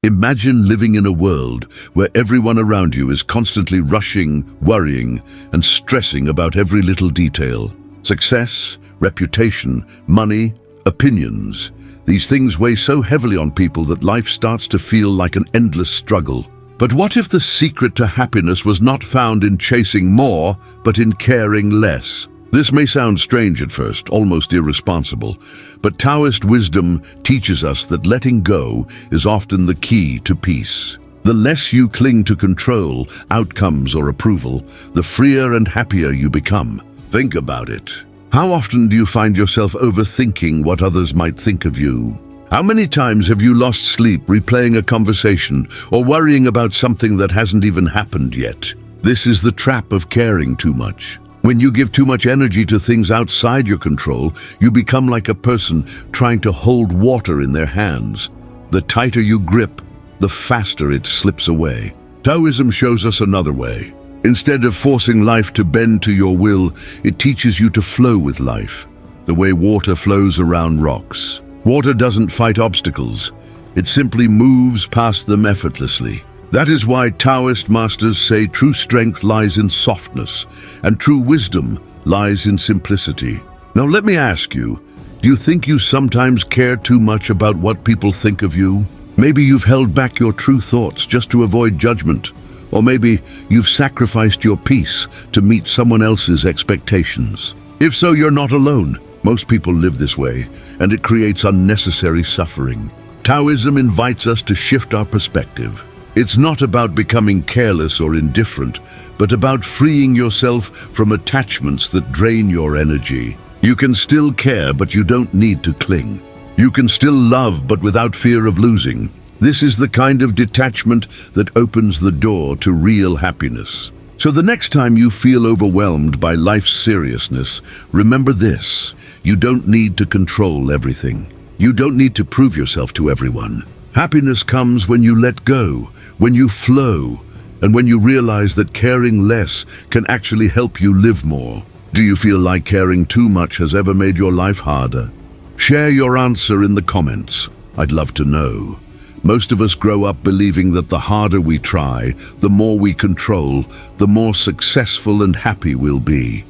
Imagine living in a world where everyone around you is constantly rushing, worrying, and stressing about every little detail. Success, reputation, money, opinions. These things weigh so heavily on people that life starts to feel like an endless struggle. But what if the secret to happiness was not found in chasing more, but in caring less? This may sound strange at first, almost irresponsible, but Taoist wisdom teaches us that letting go is often the key to peace. The less you cling to control, outcomes, or approval, the freer and happier you become. Think about it. How often do you find yourself overthinking what others might think of you? How many times have you lost sleep replaying a conversation or worrying about something that hasn't even happened yet? This is the trap of caring too much. When you give too much energy to things outside your control, you become like a person trying to hold water in their hands. The tighter you grip, the faster it slips away. Taoism shows us another way. Instead of forcing life to bend to your will, it teaches you to flow with life, the way water flows around rocks. Water doesn't fight obstacles. It simply moves past them effortlessly. That is why Taoist masters say true strength lies in softness, and true wisdom lies in simplicity. Now let me ask you, do you think you sometimes care too much about what people think of you? Maybe you've held back your true thoughts just to avoid judgment. Or maybe you've sacrificed your peace to meet someone else's expectations. If so, you're not alone. Most people live this way, and it creates unnecessary suffering. Taoism invites us to shift our perspective. It's not about becoming careless or indifferent, but about freeing yourself from attachments that drain your energy. You can still care, but you don't need to cling. You can still love, but without fear of losing. This is the kind of detachment that opens the door to real happiness. So the next time you feel overwhelmed by life's seriousness, remember this: you don't need to control everything. You don't need to prove yourself to everyone. Happiness comes when you let go, when you flow, and when you realize that caring less can actually help you live more. Do you feel like caring too much has ever made your life harder? Share your answer in the comments. I'd love to know. Most of us grow up believing that the harder we try, the more we control, the more successful and happy we'll be.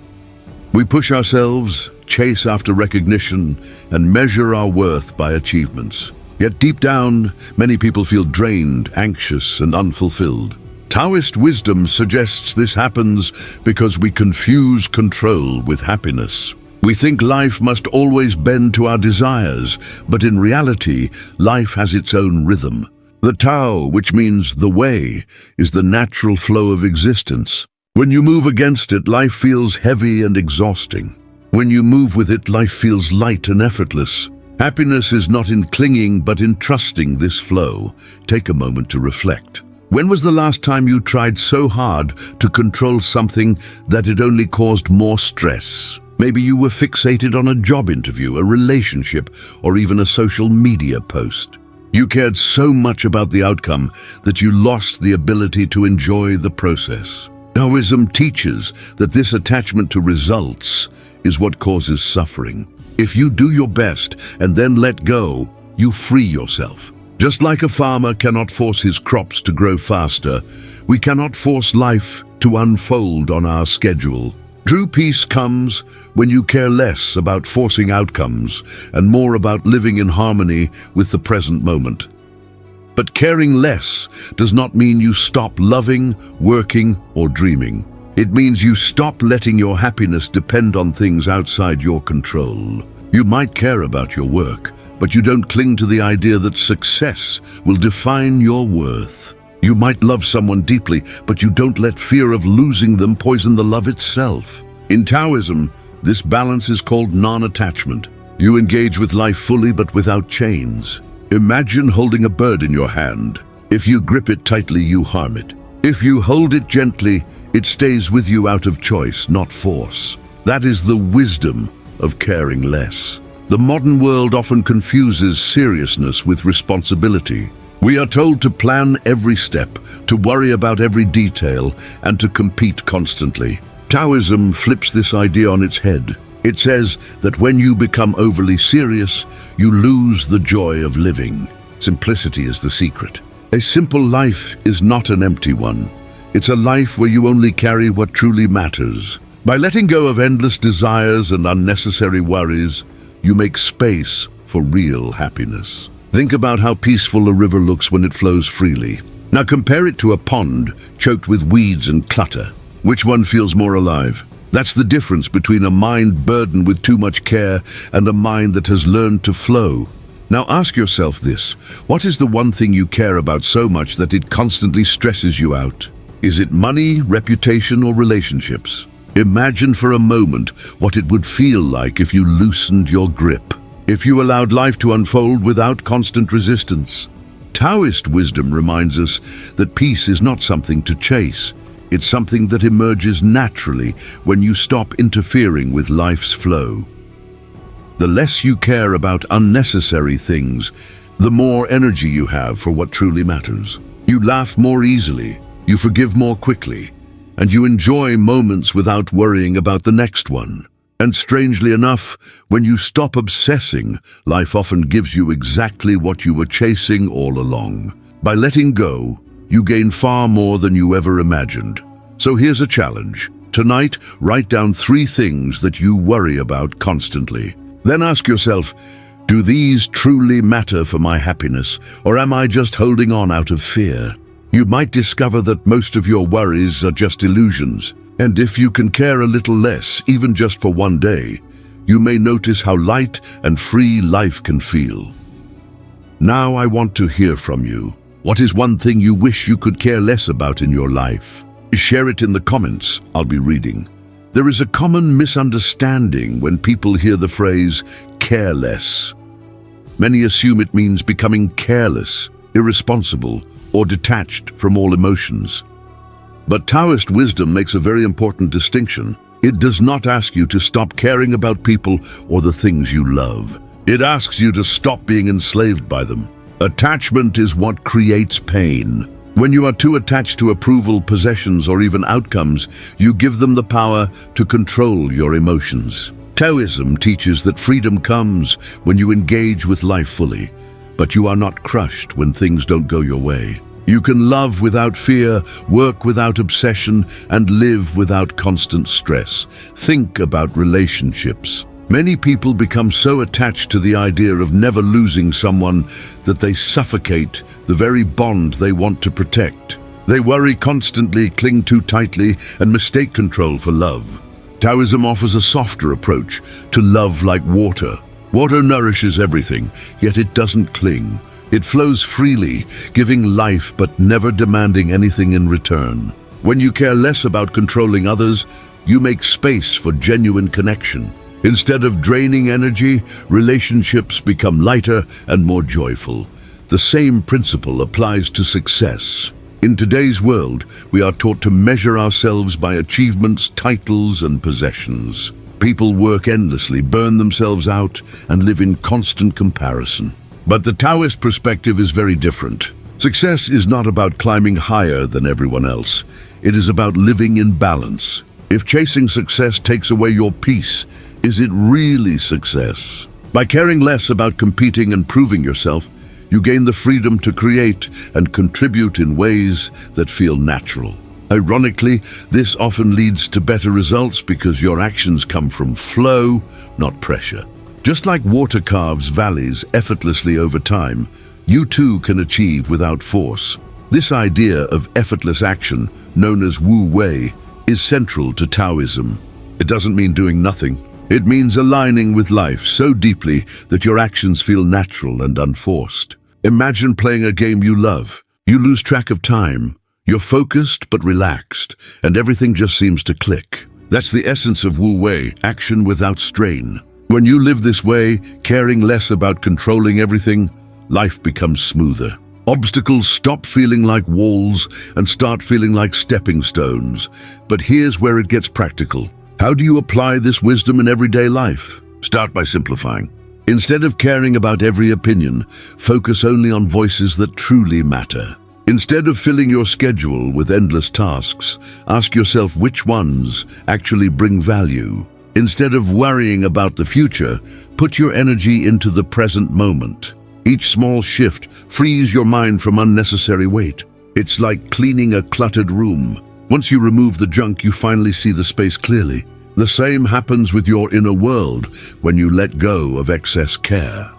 We push ourselves, chase after recognition, and measure our worth by achievements. Yet deep down, many people feel drained, anxious, and unfulfilled. Taoist wisdom suggests this happens because we confuse control with happiness. We think life must always bend to our desires, but in reality, life has its own rhythm. The Tao, which means the way, is the natural flow of existence. When you move against it, life feels heavy and exhausting. When you move with it, life feels light and effortless. Happiness is not in clinging, but in trusting this flow. Take a moment to reflect. When was the last time you tried so hard to control something that it only caused more stress? Maybe you were fixated on a job interview, a relationship, or even a social media post. You cared so much about the outcome that you lost the ability to enjoy the process. Taoism teaches that this attachment to results is what causes suffering. If you do your best and then let go, you free yourself. Just like a farmer cannot force his crops to grow faster, we cannot force life to unfold on our schedule. True peace comes when you care less about forcing outcomes and more about living in harmony with the present moment. But caring less does not mean you stop loving, working, or dreaming. It means you stop letting your happiness depend on things outside your control. You might care about your work, but you don't cling to the idea that success will define your worth. You might love someone deeply, but you don't let fear of losing them poison the love itself. In Taoism, this balance is called non-attachment. You engage with life fully but without chains. Imagine holding a bird in your hand. If you grip it tightly, you harm it. If you hold it gently, it stays with you out of choice, not force. That is the wisdom of caring less. The modern world often confuses seriousness with responsibility. We are told to plan every step, to worry about every detail, and to compete constantly. Taoism flips this idea on its head. It says that when you become overly serious, you lose the joy of living. Simplicity is the secret. A simple life is not an empty one. It's a life where you only carry what truly matters. By letting go of endless desires and unnecessary worries, you make space for real happiness. Think about how peaceful a river looks when it flows freely. Now compare it to a pond choked with weeds and clutter. Which one feels more alive? That's the difference between a mind burdened with too much care and a mind that has learned to flow. Now ask yourself this: what is the one thing you care about so much that it constantly stresses you out? Is it money, reputation, or relationships? Imagine for a moment what it would feel like if you loosened your grip, if you allowed life to unfold without constant resistance. Taoist wisdom reminds us that peace is not something to chase. It's something that emerges naturally when you stop interfering with life's flow. The less you care about unnecessary things, the more energy you have for what truly matters. You laugh more easily, you forgive more quickly, and you enjoy moments without worrying about the next one. And strangely enough, when you stop obsessing, life often gives you exactly what you were chasing all along. By letting go, you gain far more than you ever imagined. So here's a challenge. Tonight, write down 3 things that you worry about constantly. Then ask yourself, do these truly matter for my happiness, or am I just holding on out of fear? You might discover that most of your worries are just illusions. And if you can care a little less, even just for one day, you may notice how light and free life can feel. Now I want to hear from you. What is one thing you wish you could care less about in your life? Share it in the comments. I'll be reading. There is a common misunderstanding when people hear the phrase careless. Many assume it means becoming careless, irresponsible, or detached from all emotions. But Taoist wisdom makes a very important distinction. It does not ask you to stop caring about people or the things you love. It asks you to stop being enslaved by them. Attachment is what creates pain. When you are too attached to approval, possessions, or even outcomes, you give them the power to control your emotions. Taoism teaches that freedom comes when you engage with life fully, but you are not crushed when things don't go your way. You can love without fear, work without obsession, and live without constant stress. Think about relationships. Many people become so attached to the idea of never losing someone that they suffocate the very bond they want to protect. They worry constantly, cling too tightly, and mistake control for love. Taoism offers a softer approach to love like water. Water nourishes everything, yet it doesn't cling. It flows freely, giving life but never demanding anything in return. When you care less about controlling others, you make space for genuine connection. Instead of draining energy, relationships become lighter and more joyful. The same principle applies to success. In today's world, we are taught to measure ourselves by achievements, titles, and possessions. People work endlessly, burn themselves out, and live in constant comparison. But the Taoist perspective is very different. Success is not about climbing higher than everyone else. It is about living in balance. If chasing success takes away your peace, is it really success? By caring less about competing and proving yourself, you gain the freedom to create and contribute in ways that feel natural. Ironically, this often leads to better results because your actions come from flow, not pressure. Just like water carves valleys effortlessly over time, you too can achieve without force. This idea of effortless action, known as Wu Wei, is central to Taoism. It doesn't mean doing nothing. It means aligning with life so deeply that your actions feel natural and unforced. Imagine playing a game you love. You lose track of time. You're focused but relaxed, and everything just seems to click. That's the essence of Wu Wei, action without strain. When you live this way, caring less about controlling everything, life becomes smoother. Obstacles stop feeling like walls and start feeling like stepping stones. But here's where it gets practical. How do you apply this wisdom in everyday life? Start by simplifying. Instead of caring about every opinion, focus only on voices that truly matter. Instead of filling your schedule with endless tasks, ask yourself which ones actually bring value. Instead of worrying about the future, put your energy into the present moment. Each small shift frees your mind from unnecessary weight. It's like cleaning a cluttered room. Once you remove the junk, you finally see the space clearly. The same happens with your inner world when you let go of excess care.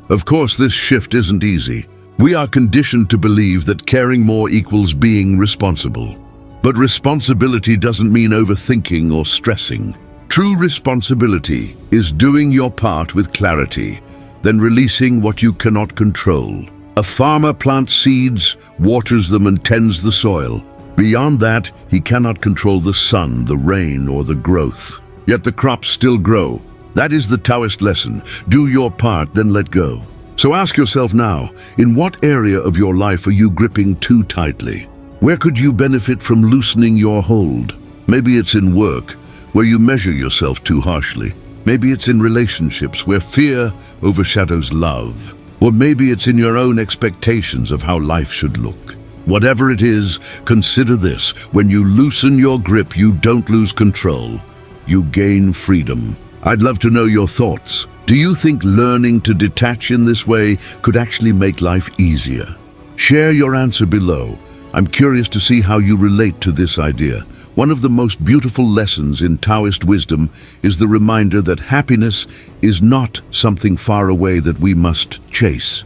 Of course, this shift isn't easy. We are conditioned to believe that caring more equals being responsible. But responsibility doesn't mean overthinking or stressing. True responsibility is doing your part with clarity, then releasing what you cannot control. A farmer plants seeds, waters them, and tends the soil. Beyond that, he cannot control the sun, the rain, or the growth. Yet the crops still grow. That is the Taoist lesson. Do your part, then let go. So ask yourself now, in what area of your life are you gripping too tightly? Where could you benefit from loosening your hold? Maybe it's in work, where you measure yourself too harshly. Maybe it's in relationships, where fear overshadows love. Or maybe it's in your own expectations of how life should look. Whatever it is, consider this. When you loosen your grip, you don't lose control. You gain freedom. I'd love to know your thoughts. Do you think learning to detach in this way could actually make life easier? Share your answer below. I'm curious to see how you relate to this idea. One of the most beautiful lessons in Taoist wisdom is the reminder that happiness is not something far away that we must chase.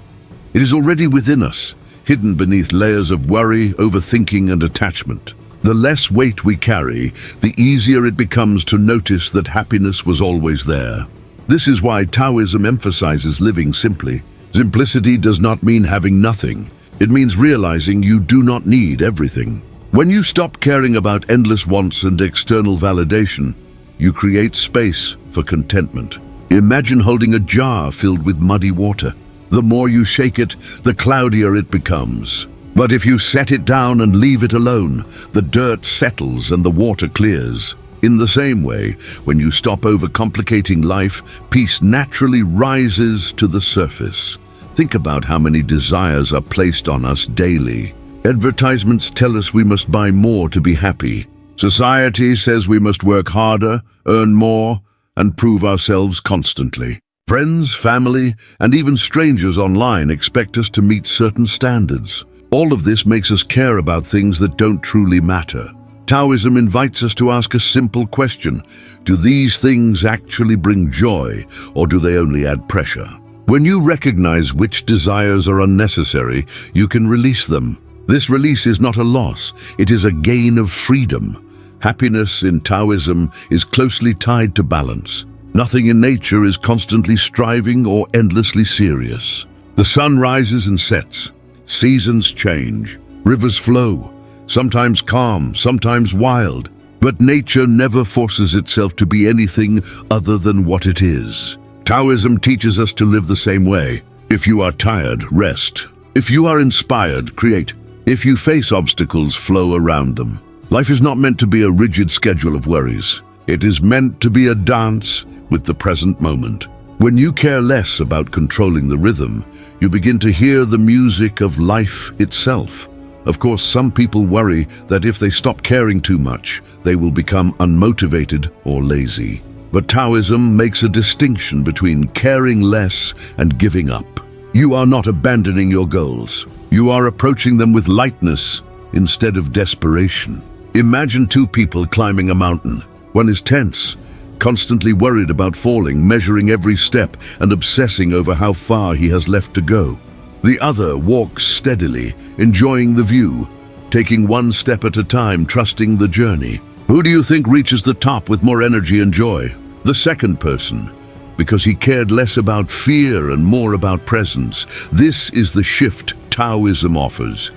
It is already within us, hidden beneath layers of worry, overthinking, and attachment. The less weight we carry, the easier it becomes to notice that happiness was always there. This is why Taoism emphasizes living simply. Simplicity does not mean having nothing. It means realizing you do not need everything. When you stop caring about endless wants and external validation, you create space for contentment. Imagine holding a jar filled with muddy water. The more you shake it, the cloudier it becomes. But if you set it down and leave it alone, the dirt settles and the water clears. In the same way, when you stop overcomplicating life, peace naturally rises to the surface. Think about how many desires are placed on us daily. Advertisements tell us we must buy more to be happy. Society says we must work harder, earn more, and prove ourselves constantly. Friends, family, and even strangers online expect us to meet certain standards. All of this makes us care about things that don't truly matter. Taoism invites us to ask a simple question. Do these things actually bring joy, or do they only add pressure? When you recognize which desires are unnecessary, you can release them. This release is not a loss, it is a gain of freedom. Happiness in Taoism is closely tied to balance. Nothing in nature is constantly striving or endlessly serious. The sun rises and sets. Seasons change. Rivers flow. Sometimes calm, sometimes wild. But nature never forces itself to be anything other than what it is. Taoism teaches us to live the same way. If you are tired, rest. If you are inspired, create. If you face obstacles, flow around them. Life is not meant to be a rigid schedule of worries. It is meant to be a dance with the present moment. When you care less about controlling the rhythm, you begin to hear the music of life itself. Of course, some people worry that if they stop caring too much, they will become unmotivated or lazy. But Taoism makes a distinction between caring less and giving up. You are not abandoning your goals. You are approaching them with lightness instead of desperation. Imagine two people climbing a mountain. One is tense, constantly worried about falling, measuring every step and obsessing over how far he has left to go. The other walks steadily, enjoying the view, taking one step at a time, trusting the journey. Who do you think reaches the top with more energy and joy? The second person, because he cared less about fear and more about presence. This is the shift Taoism offers.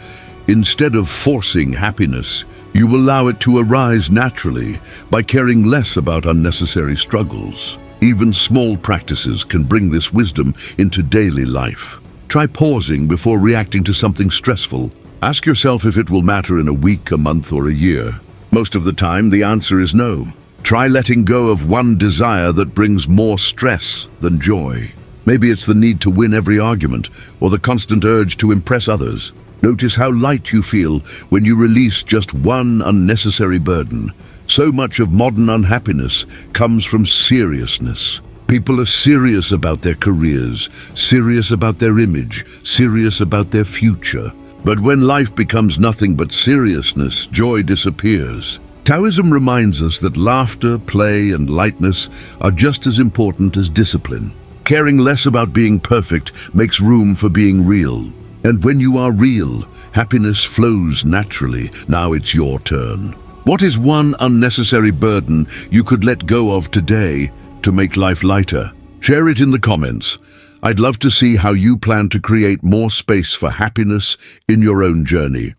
Instead of forcing happiness, you allow it to arise naturally by caring less about unnecessary struggles. Even small practices can bring this wisdom into daily life. Try pausing before reacting to something stressful. Ask yourself if it will matter in a week, a month, or a year. Most of the time, the answer is no. Try letting go of one desire that brings more stress than joy. Maybe it's the need to win every argument or the constant urge to impress others. Notice how light you feel when you release just one unnecessary burden. So much of modern unhappiness comes from seriousness. People are serious about their careers, serious about their image, serious about their future. But when life becomes nothing but seriousness, joy disappears. Taoism reminds us that laughter, play, and lightness are just as important as discipline. Caring less about being perfect makes room for being real. And when you are real, happiness flows naturally. Now it's your turn. What is one unnecessary burden you could let go of today to make life lighter? Share it in the comments. I'd love to see how you plan to create more space for happiness in your own journey.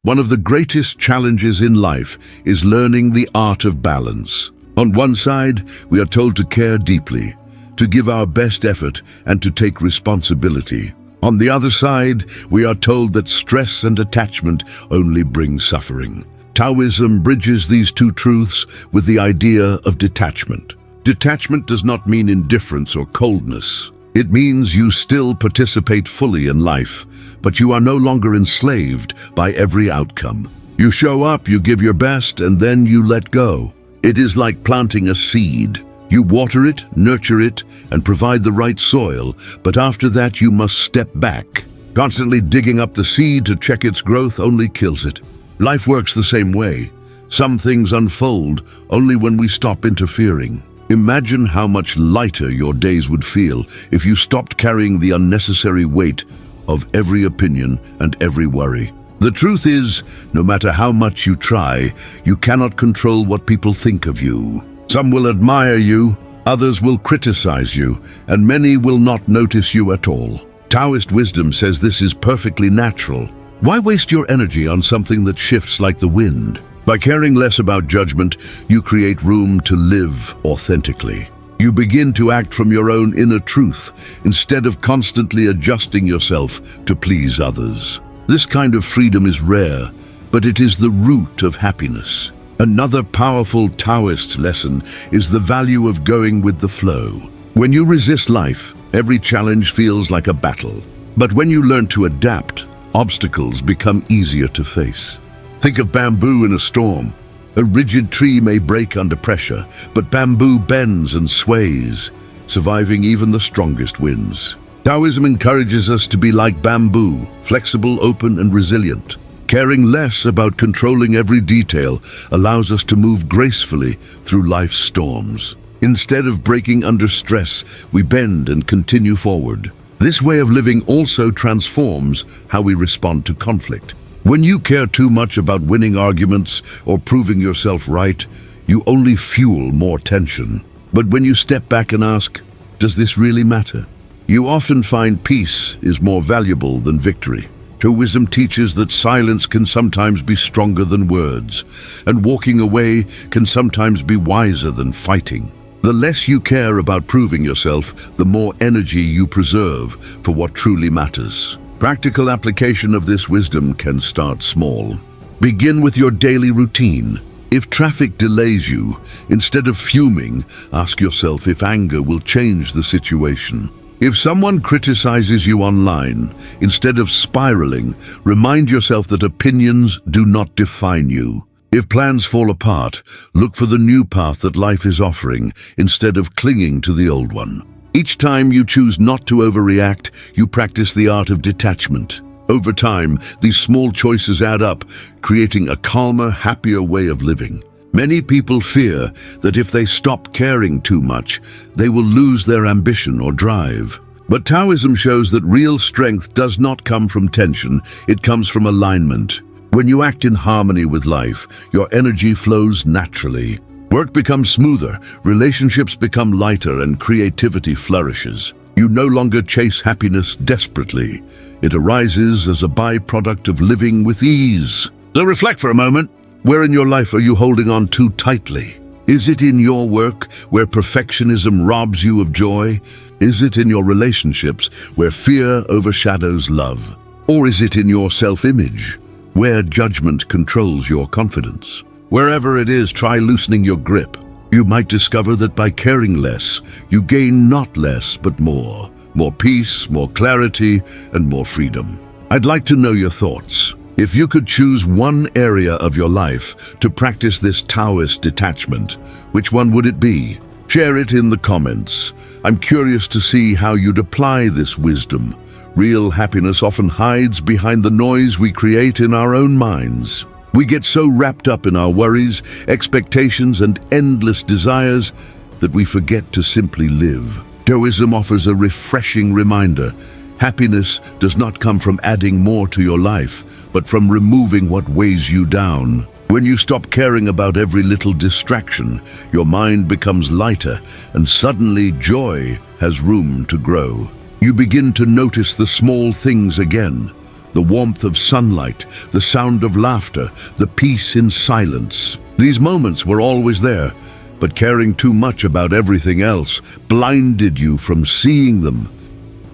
One of the greatest challenges in life is learning the art of balance. On one side, we are told to care deeply, to give our best effort, and to take responsibility. On the other side, we are told that stress and attachment only bring suffering. Taoism bridges these two truths with the idea of detachment. Detachment does not mean indifference or coldness. It means you still participate fully in life, but you are no longer enslaved by every outcome. You show up, you give your best, and then you let go. It is like planting a seed. You water it, nurture it, and provide the right soil, but after that you must step back. Constantly digging up the seed to check its growth only kills it. Life works the same way. Some things unfold only when we stop interfering. Imagine how much lighter your days would feel if you stopped carrying the unnecessary weight of every opinion and every worry. The truth is, no matter how much you try, you cannot control what people think of you. Some will admire you, others will criticize you, and many will not notice you at all. Taoist wisdom says this is perfectly natural. Why waste your energy on something that shifts like the wind? By caring less about judgment, you create room to live authentically. You begin to act from your own inner truth, instead of constantly adjusting yourself to please others. This kind of freedom is rare, but it is the root of happiness. Another powerful Taoist lesson is the value of going with the flow. When you resist life, every challenge feels like a battle. But when you learn to adapt, obstacles become easier to face. Think of bamboo in a storm. A rigid tree may break under pressure, but bamboo bends and sways, surviving even the strongest winds. Taoism encourages us to be like bamboo, flexible, open, and resilient. Caring less about controlling every detail allows us to move gracefully through life's storms. Instead of breaking under stress, we bend and continue forward. This way of living also transforms how we respond to conflict. When you care too much about winning arguments or proving yourself right, you only fuel more tension. But when you step back and ask, does this really matter? You often find peace is more valuable than victory. Taoism teaches that silence can sometimes be stronger than words, and walking away can sometimes be wiser than fighting. The less you care about proving yourself, the more energy you preserve for what truly matters. Practical application of this wisdom can start small. Begin with your daily routine. If traffic delays you, instead of fuming, ask yourself if anger will change the situation. If someone criticizes you online, instead of spiraling, remind yourself that opinions do not define you. If plans fall apart, look for the new path that life is offering, instead of clinging to the old one. Each time you choose not to overreact, you practice the art of detachment. Over time, these small choices add up, creating a calmer, happier way of living. Many people fear that if they stop caring too much, they will lose their ambition or drive. But Taoism shows that real strength does not come from tension, it comes from alignment. When you act in harmony with life, your energy flows naturally. Work becomes smoother, relationships become lighter, and creativity flourishes. You no longer chase happiness desperately. It arises as a byproduct of living with ease. So reflect for a moment. Where in your life are you holding on too tightly? Is it in your work, where perfectionism robs you of joy? Is it in your relationships, where fear overshadows love? Or is it in your self-image, where judgment controls your confidence? Wherever it is, try loosening your grip. You might discover that by caring less, you gain not less but more. More peace, more clarity, and more freedom. I'd like to know your thoughts. If you could choose one area of your life to practice this Taoist detachment, which one would it be? Share it in the comments. I'm curious to see how you'd apply this wisdom. Real happiness often hides behind the noise we create in our own minds. We get so wrapped up in our worries, expectations, and endless desires that we forget to simply live. Taoism offers a refreshing reminder. Happiness does not come from adding more to your life, but from removing what weighs you down. When you stop caring about every little distraction, your mind becomes lighter, and suddenly joy has room to grow. You begin to notice the small things again. The warmth of sunlight, the sound of laughter, the peace in silence. These moments were always there, but caring too much about everything else blinded you from seeing them.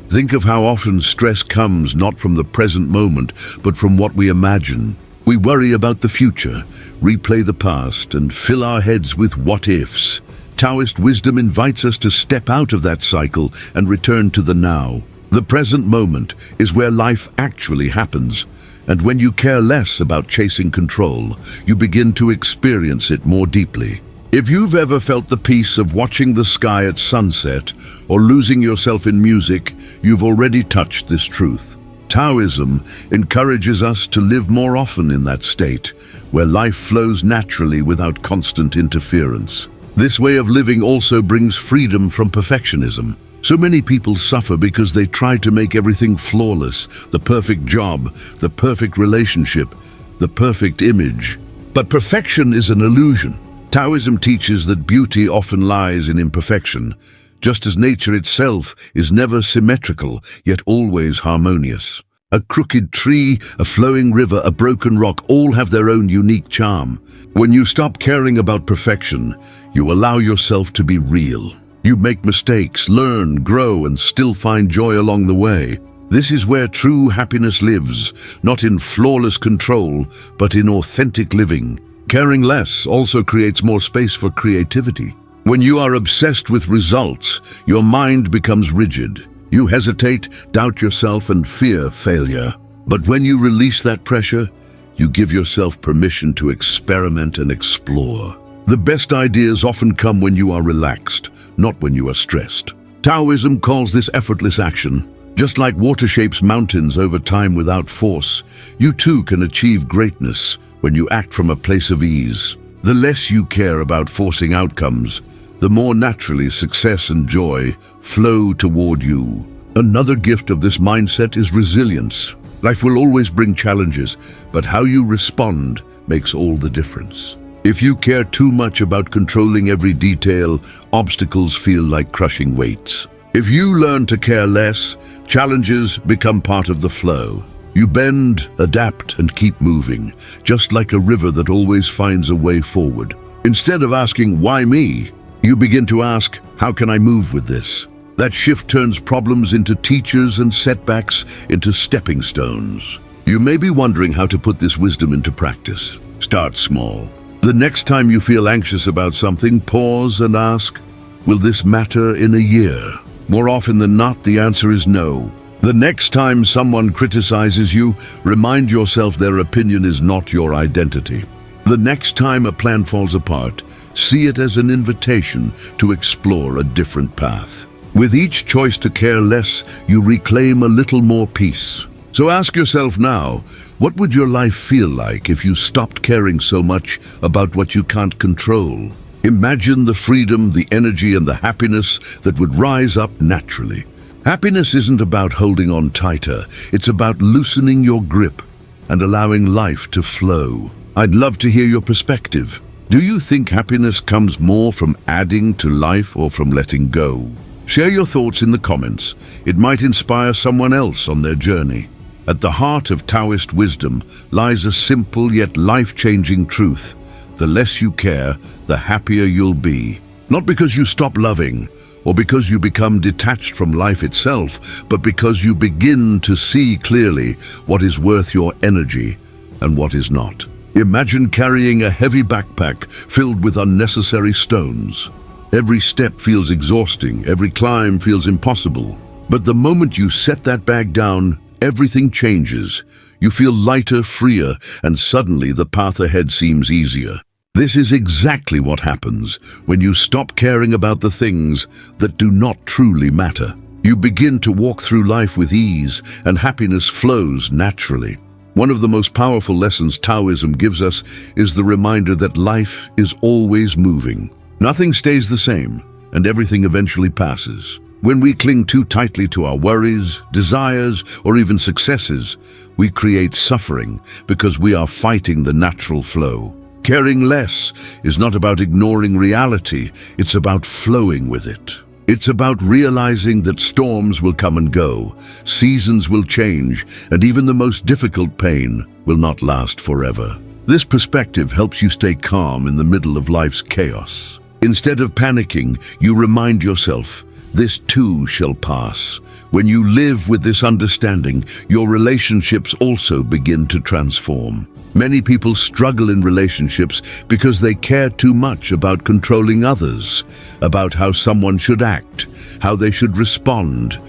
Think of how often stress comes not from the present moment, but from what we imagine. We worry about the future, replay the past, and fill our heads with what-ifs. Taoist wisdom invites us to step out of that cycle and return to the now. The present moment is where life actually happens, and when you care less about chasing control, you begin to experience it more deeply. If you've ever felt the peace of watching the sky at sunset or losing yourself in music, you've already touched this truth. Taoism encourages us to live more often in that state, where life flows naturally without constant interference. This way of living also brings freedom from perfectionism. So many people suffer because they try to make everything flawless, the perfect job, the perfect relationship, the perfect image. But perfection is an illusion. Taoism teaches that beauty often lies in imperfection, just as nature itself is never symmetrical, yet always harmonious. A crooked tree, a flowing river, a broken rock all have their own unique charm. When you stop caring about perfection, you allow yourself to be real. You make mistakes, learn, grow, and still find joy along the way. This is where true happiness lives, not in flawless control, but in authentic living. Caring less also creates more space for creativity. When you are obsessed with results, your mind becomes rigid. You hesitate, doubt yourself, and fear failure. But when you release that pressure, you give yourself permission to experiment and explore. The best ideas often come when you are relaxed, not when you are stressed. Taoism calls this effortless action. Just like water shapes mountains over time without force, you too can achieve greatness when you act from a place of ease. The less you care about forcing outcomes, the more naturally success and joy flow toward you. Another gift of this mindset is resilience. Life will always bring challenges, but how you respond makes all the difference. If you care too much about controlling every detail, obstacles feel like crushing weights. If you learn to care less, challenges become part of the flow. You bend, adapt, and keep moving, just like a river that always finds a way forward. Instead of asking, "Why me?" you begin to ask, "How can I move with this?" That shift turns problems into teachers and setbacks into stepping stones. You may be wondering how to put this wisdom into practice. Start small. The next time you feel anxious about something, pause and ask, "Will this matter in a year?" More often than not, the answer is no. The next time someone criticizes you, remind yourself their opinion is not your identity. The next time a plan falls apart, see it as an invitation to explore a different path. With each choice to care less, you reclaim a little more peace. So ask yourself now, what would your life feel like if you stopped caring so much about what you can't control? Imagine the freedom, the energy, and the happiness that would rise up naturally. Happiness isn't about holding on tighter, it's about loosening your grip and allowing life to flow. I'd love to hear your perspective. Do you think happiness comes more from adding to life or from letting go? Share your thoughts in the comments. It might inspire someone else on their journey. At the heart of Taoist wisdom lies a simple yet life-changing truth. The less you care, the happier you'll be. Not because you stop loving, or because you become detached from life itself, but because you begin to see clearly what is worth your energy and what is not. Imagine carrying a heavy backpack filled with unnecessary stones. Every step feels exhausting, every climb feels impossible. But the moment you set that bag down, everything changes. You feel lighter, freer, and suddenly the path ahead seems easier. This is exactly what happens when you stop caring about the things that do not truly matter. You begin to walk through life with ease, and happiness flows naturally. One of the most powerful lessons Taoism gives us is the reminder that life is always moving. Nothing stays the same, and everything eventually passes. When we cling too tightly to our worries, desires, or even successes, we create suffering because we are fighting the natural flow. Caring less is not about ignoring reality, it's about flowing with it. It's about realizing that storms will come and go, seasons will change, and even the most difficult pain will not last forever. This perspective helps you stay calm in the middle of life's chaos. Instead of panicking, you remind yourself, this too shall pass. When you live with this understanding, your relationships also begin to transform. Many people struggle in relationships because they care too much about controlling others, about how someone should act, how they should respond,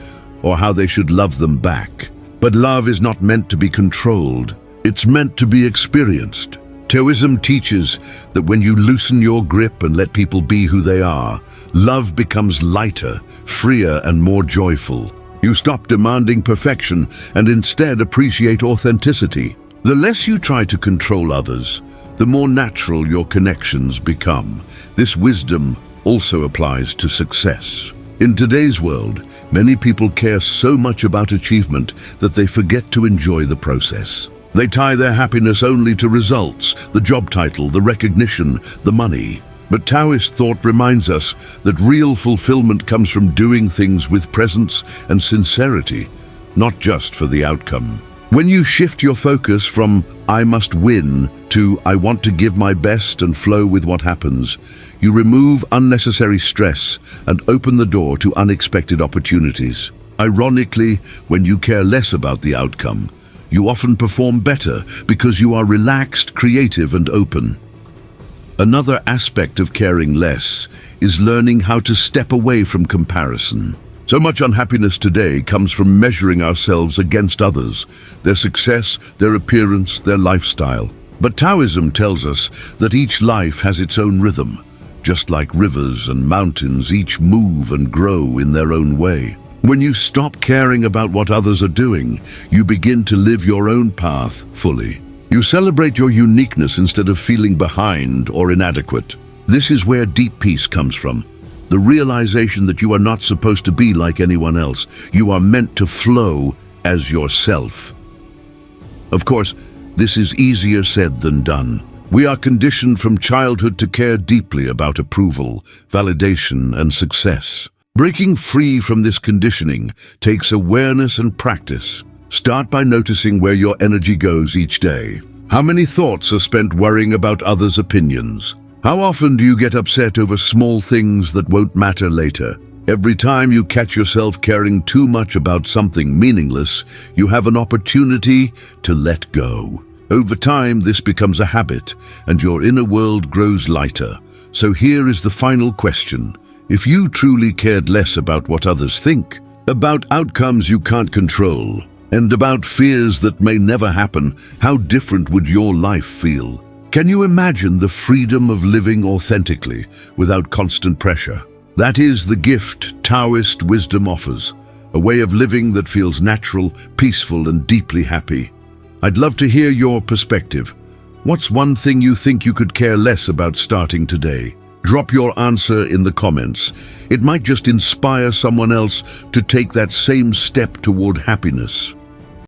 or how they should love them back. But love is not meant to be controlled. It's meant to be experienced. Taoism teaches that when you loosen your grip and let people be who they are, love becomes lighter, freer, and more joyful. You stop demanding perfection and instead appreciate authenticity. The less you try to control others, the more natural your connections become. This wisdom also applies to success. In today's world, many people care so much about achievement that they forget to enjoy the process. They tie their happiness only to results, the job title, the recognition, the money. But Taoist thought reminds us that real fulfillment comes from doing things with presence and sincerity, not just for the outcome. When you shift your focus from "I must win" to "I want to give my best and flow with what happens," you remove unnecessary stress and open the door to unexpected opportunities. Ironically, when you care less about the outcome, you often perform better because you are relaxed, creative, and open. Another aspect of caring less is learning how to step away from comparison. So much unhappiness today comes from measuring ourselves against others, their success, their appearance, their lifestyle. But Taoism tells us that each life has its own rhythm. Just like rivers and mountains, each move and grow in their own way. When you stop caring about what others are doing, you begin to live your own path fully. You celebrate your uniqueness instead of feeling behind or inadequate. This is where deep peace comes from. The realization that you are not supposed to be like anyone else. You are meant to flow as yourself. Of course, this is easier said than done. We are conditioned from childhood to care deeply about approval, validation, and success. Breaking free from this conditioning takes awareness and practice. Start by noticing where your energy goes each day. How many thoughts are spent worrying about others' opinions? How often do you get upset over small things that won't matter later? Every time you catch yourself caring too much about something meaningless, you have an opportunity to let go. Over time, this becomes a habit, and your inner world grows lighter. So here is the final question. If you truly cared less about what others think, about outcomes you can't control, and about fears that may never happen, how different would your life feel? Can you imagine the freedom of living authentically without constant pressure? That is the gift Taoist wisdom offers, a way of living that feels natural, peaceful, and deeply happy. I'd love to hear your perspective. What's one thing you think you could care less about starting today? Drop your answer in the comments. It might just inspire someone else to take that same step toward happiness.